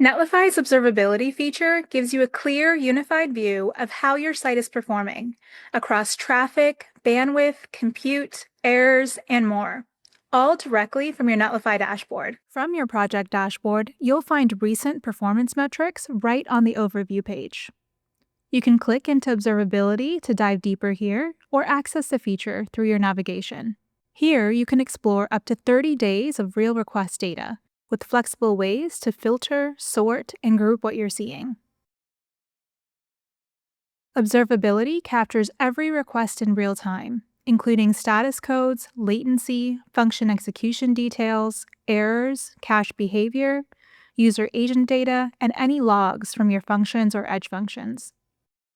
Netlify's observability feature gives you a clear, unified view of how your site is performing across traffic, bandwidth, compute, errors, and more, all directly from your Netlify dashboard. From your project dashboard, you'll find recent performance metrics right on the overview page. You can click into observability to dive deeper here or access the feature through your navigation. Here, you can explore up to 30 days of real request data, with flexible ways to filter, sort, and group what you're seeing. Observability captures every request in real time, including status codes, latency, function execution details, errors, cache behavior, user agent data, and any logs from your functions or edge functions.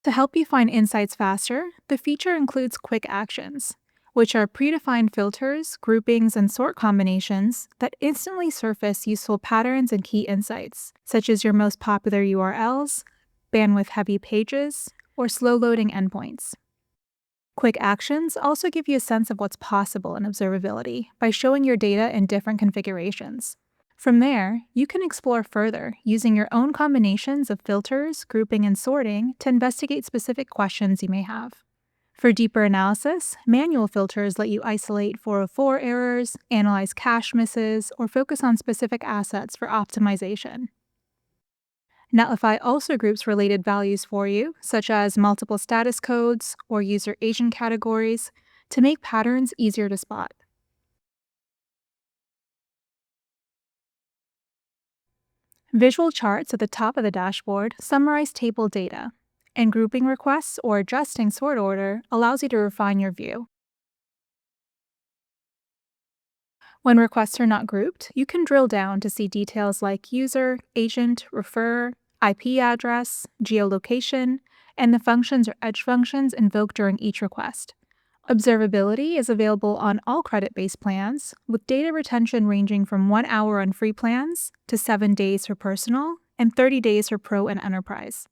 To help you find insights faster, the feature includes quick actions, which are predefined filters, groupings, and sort combinations that instantly surface useful patterns and key insights, such as your most popular URLs, bandwidth-heavy pages, or slow-loading endpoints. Quick actions also give you a sense of what's possible in observability by showing your data in different configurations. From there, you can explore further using your own combinations of filters, grouping, and sorting to investigate specific questions you may have. For deeper analysis, manual filters let you isolate 404 errors, analyze cache misses, or focus on specific assets for optimization. Netlify also groups related values for you, such as multiple status codes or user agent categories, to make patterns easier to spot. Visual charts at the top of the dashboard summarize table data, and grouping requests or adjusting sort order allows you to refine your view. When requests are not grouped, you can drill down to see details like user, agent, refer, IP address, geolocation, and the functions or edge functions invoked during each request. Observability is available on all credit-based plans, with data retention ranging from 1 hour on free plans to 7 days for personal and 30 days for pro and enterprise.